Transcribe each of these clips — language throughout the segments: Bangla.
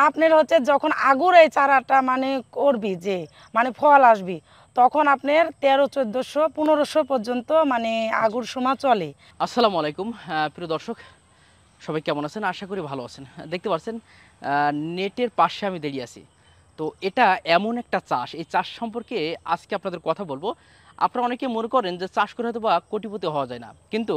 আপনার হচ্ছে যখন আগুর এই চারাটা মানে করবি যে মানে ফল আসবি, তখন আপনার 13, 1400, 1500 পর্যন্ত মানে আগুর সময় চলে। আসসালামু আলাইকুম প্রিয় দর্শক, সবাই কেমন আছেন? আশা করি ভালো আছেন। দেখতে পাচ্ছেন নেটের পাশে আমি দাঁড়িয়ে আছি। তো এটা এমন একটা চাষ, এই চাষ সম্পর্কে আজকে আপনাদের কথা বলবো। আপনারা অনেকে মনে করেন যে চাষ করে হয়তো বা কোটিপতি হওয়া যায় না, কিন্তু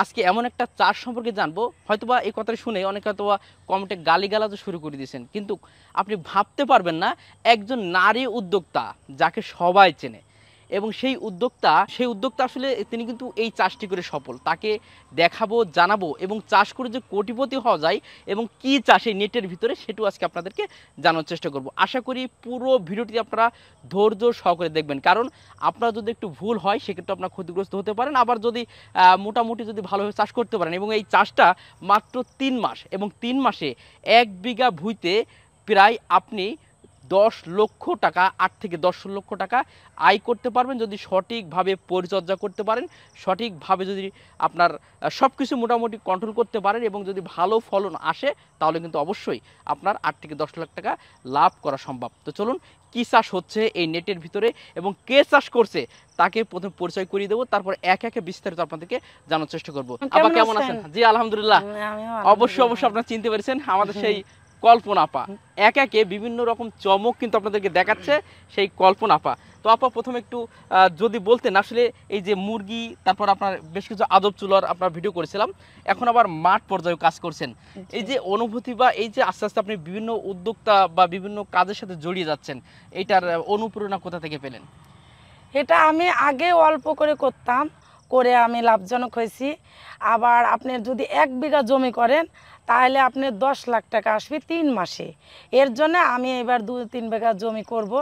আজকে এমন একটা চাষ সম্পর্কে জানবো, হয়তোবা এই কথাটা শুনে অনেকে হয়তোবা কমেন্টে গালিগালাজও শুরু করে দিয়েছেন, কিন্তু আপনি ভাবতে পারবেন না একজন নারী উদ্যোক্তা যাকে সবাই চেনে, এবং সেই উদ্যোক্তা আসলে তিনি কিন্তু এই চাষটি করে সফল। তাকে দেখাবো, জানাবো, এবং চাষ করে যে কোটিপতি হওয়া যায় এবং কি চাষ এই নেটের ভিতরে, সেটাও আজকে আপনাদেরকে জানার চেষ্টা করব। আশা করি পুরো ভিডিওটি আপনারা ধৈর্য সহকারে দেখবেন, কারণ আপনারা যদি একটু ভুল হয় সেক্ষেত্রে আপনারা ক্ষতিগ্রস্ত হতে পারেন। আবার যদি মোটামুটি যদি ভালোভাবে চাষ করতে পারেন, এবং এই চাষটা মাত্র 3 মাস, এবং 3 মাসে 1 বিঘা ভুঁইতে প্রায় আপনি 10 লক্ষ টাকা, 8 থেকে 10 লক্ষ টাকা আয় করতে পারবেন যদি সঠিকভাবে পরিচর্যা করতে পারেন, সঠিকভাবে যদি আপনার সব কিছু মোটামুটি কন্ট্রোল করতে পারেন, এবং যদি ভালো ফলন আসে তাহলে কিন্তু অবশ্যই আপনার 8 থেকে 10 লাখ টাকা লাভ করা সম্ভব। তো চলুন, কি চাষ হচ্ছে এই নেটের ভিতরে এবং কে চাষ করছে তাকে প্রথম পরিচয় করিয়ে দেবো, তারপর একে একে বিস্তারিত আপনাদেরকে জানার চেষ্টা করবো। আপা কেমন আছেন? জি আলহামদুলিল্লাহ। অবশ্যই অবশ্যই আপনারা চিনতে পেরেছেন আমাদের সেই কল্পনা আপা। এক একে বিভিন্ন রকম চমক কিন্তু আপনাদেরকে দেখাচ্ছে সেই কল্পনা আপা। তো আপা প্রথমে একটু যদি বলতেন আসলে এই যে মুরগি, তারপর আপনার বেশ কিছু আদব চুলার আপনার ভিডিও করেছিলাম, এখন আবার মাঠ পর্যায়ে কাজ করছেন, এই যে অনুভূতি বা এই যে আস্তে আস্তে আপনি বিভিন্ন উদ্যোক্তা বা বিভিন্ন কাজের সাথে জড়িয়ে যাচ্ছেন, এইটার অনুপ্রেরণা কোথা থেকে পেলেন? এটা আমি আগে অল্প করে করতাম, করে আমি লাভজনক হয়েছি। আবার আপনি যদি 1 বিঘা জমি করেন তাহলে আপনি 10 লাখ টাকা আসবে 3 মাসে। এর জন্য আমি এবার 2-3 বিঘা জমি করব,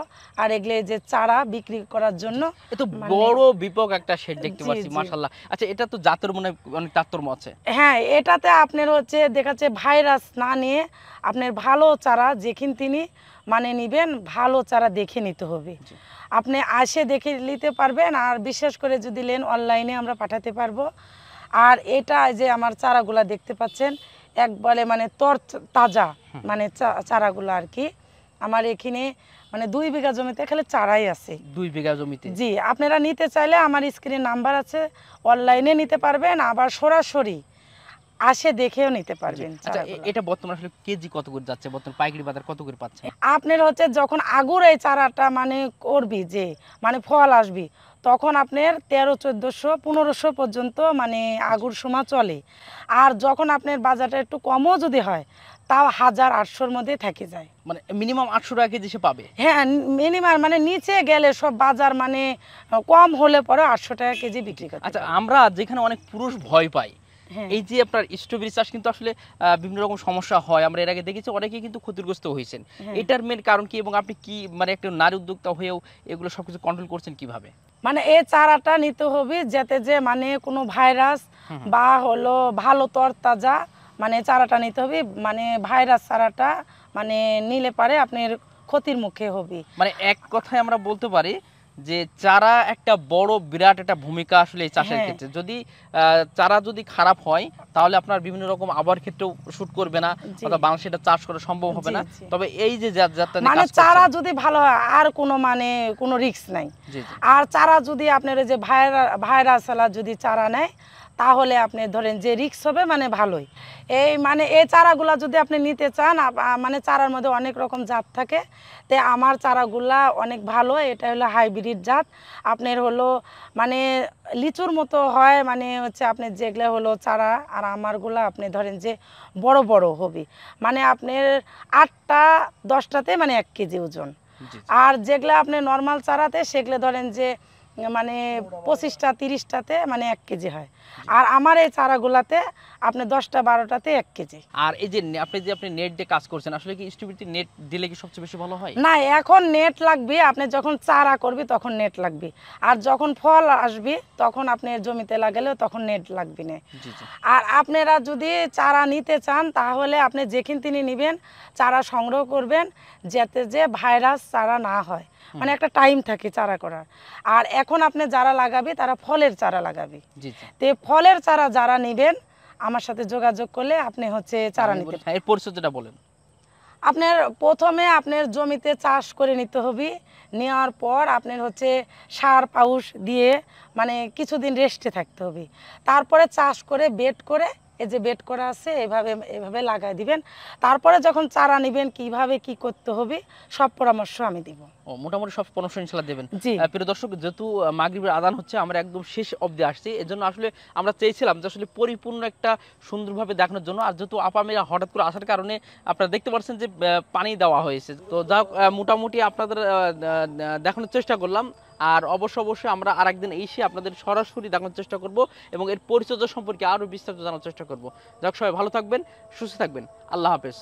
আর এগুলো যে চারা বিক্রি করার জন্য। এ তো মানে বড় ব্যাপক একটা শেড দেখতে জি পাচ্ছি, জি মাশাআল্লাহ। আচ্ছা, এটা তো জাতের মনে হয় অনেক তারতম্য আছে। হ্যাঁ, এটাতে আপনার হচ্ছে দেখাচ্ছে ভাইরাস না নিয়ে আপনার ভালো চারা যেখানে তিনি মানে নিবেন, ভালো চারা দেখে নিতে হবে। জি। আপনি আসে দেখে নিতে পারবেন, আর বিশেষ করে যদি নেন অনলাইনে আমরা পাঠাতে পারবো। আর এটা যে আমার চারাগুলা দেখতে পাচ্ছেন একবারে মানে তাজা, মানে চারাগুলো আর কি আমার এখানে মানে 2 বিঘা জমিতে খালি চারাই আছে। 2 বিঘা জমিতে? জি, আপনারা নিতে চাইলে আমার স্ক্রিনে নাম্বার আছে, অনলাইনে নিতে পারবেন, আবার সরাসরি আসে দেখেও নিতে পারবেন। আচ্ছা, এটা বর্তমানে আসলে কেজি কত করে যাচ্ছে? বর্তমান পাইকারি বাজার কত করে পাচ্ছেন? আপনার হচ্ছে যখন আগুর এই চারাটা মানে করবি যে মানে ফল আসবি, তখন আপনার 13, 1400, 1500 পর্যন্ত মানে আগুর সময় চলে। আর যখন আপনার বাজারটা একটু কমও যদি হয় তাও 1000-800-র মধ্যে থেকে যায়। মানে মিনিমাম 800 টাকা কেজি সে পাবে? হ্যাঁ, মিনিমাম মানে নিচে গেলে সব বাজার মানে কম হলে পরে 800 টাকা কেজি বিক্রি করতে আচ্ছা, পারে। আমরা যেখানে অনেক পুরুষ ভয় পাই, হ্যাঁ এই যে আপনার স্ট্রবেরি চাষ কিন্তু আসলে বিভিন্ন রকম সমস্যা হয়, আমরা এর আগে দেখেছি অনেকেই কিন্তু ক্ষতিগ্রস্ত হয়েছেন। হ্যাঁ, এটার মেন কারণ কি, এবং আপনি কি মানে একটা নারী উদ্যোক্তা হয়েও এগুলো সবকিছু কন্ট্রোল করছেন কিভাবে? মানে এই চারাটা নিতে হবে যাতে যে মানে কোনো ভাইরাস বা হলো ভালো তরতাজা মানে চারাটা নিতে হবে, মানে ভাইরাস চারাটা মানে নিলে পারে আপনার ক্ষতির মুখে হবে। মানে এক কথায় আমরা বলতে পারি যে চারা একটা বড় বিরাট একটা ভূমিকা আসলে এই চাষের হ্যাঁ ক্ষেত্রে। যদি চারা যদি খারাপ হয় তাহলে আপনার বিভিন্ন রকম আবহাওয়ার ক্ষেত্রেও শুট করবে না, জি অথবা বাংলাদেশে এটা চাষ করা সম্ভব হবে জি না। জি তবে এই যে যাত্রা নিয়ে মানে কাজ চারা করছেন। যদি ভালো হয় আর কোনো মানে কোনো রিস্ক নাই। জি জি। আর চারা যদি আপনার ওই যে ভাইরাস যদি চারা নেয় তাহলে আপনি ধরেন যে রিস্ক হবে মানে ভালোই। এই মানে এই চারাগুলা যদি আপনি নিতে চান, মানে চারার মধ্যে অনেক রকম জাত থাকে, তো আমার চারাগুলা অনেক ভালো। এটা হলো হাইব্রিড জাত, আপনার হলো মানে লিচুর মতো হয়, মানে হচ্ছে আপনি যেগুলো হলো চারা, আর আমারগুলা আপনি ধরেন যে বড় বড় হবে, মানে আপনার 8টা 10টাতে মানে 1 কেজি ওজন। জি জি। আর যেগুলো আপনি নর্মাল চারাতে সেগুলো ধরেন যে মানে 25টা 30টাতে মানে 1 কেজি হয়। আর আমার এই চারাগুলাতে আপনি 10টা 12টাতে 1 কেজি। আর এই যে আপনি নেট দিয়ে কাজ করছেন, আসলে কি স্ট্রবেরিতে নেট দিলে কি সবচেয়ে বেশি ভালো হয়? না, এখন নেট লাগবে, আপনি যখন চারা করবি তখন নেট লাগবে, আর যখন ফল আসবে তখন আপনি জমিতে লাগালেও তখন নেট লাগবে না। জি জি। আর আপনারা যদি চারা নিতে চান তাহলে আপনি যেখান তিনি নেবেন চারা সংগ্রহ করবেন, যাতে যে ভাইরাস চারা না হয়, মানে একটা টাইম থাকে চারা করার। আর এখন আপনি যারা লাগাবে তারা ফলের চারা লাগাবে, জি জি। তো ফলের চারা যারা নেবেন আমার সাথে যোগাযোগ করলে আপনি হচ্ছে চারা নিতে। এর পরিচর্যাটা বলেন। আপনার প্রথমে আপনার জমিতে চাষ করে নিতে হবে, নেওয়ার পর আপনার হচ্ছে সার পাউশ দিয়ে মানে কিছুদিন রেস্টে থাকতে হবে। তারপরে চাষ করে বেড করে, এই যে বেড করা আছে এভাবে এভাবে লাগাই দিবেন। তারপরে যখন চারা নেবেন কিভাবে কি করতে হবে সব পরামর্শ আমি দিব। ও মোটামুটি সব পরামর্শ ইনশাল্লাহ দেবেন। জি প্রিয় দর্শক, যেহেতু মাগরিবের আজান হচ্ছে, আমরা একদম শেষ অবধি আসছি, এজন্য আসলে আমরা চেয়েছিলাম যে আসলে পরিপূর্ণ একটা সুন্দরভাবে দেখানোর জন্য। আর যেহেতু আপা মেয়েরা হঠাৎ করে আসার কারণে আপনারা দেখতে পাচ্ছেন যে পানি দেওয়া হয়েছে, তো যা হোক, মোটামুটি আপনাদের দেখানোর চেষ্টা করলাম। আর অবশ্যই আমরা আরেকদিন এসে আপনাদের সরাসরি দেখানোর চেষ্টা করব এবং এর পরিচর্যা সম্পর্কে আরও বিস্তারিত জানার চেষ্টা করব। যাক, সবাই ভালো থাকবেন, সুস্থ থাকবেন, আল্লাহ হাফেজ।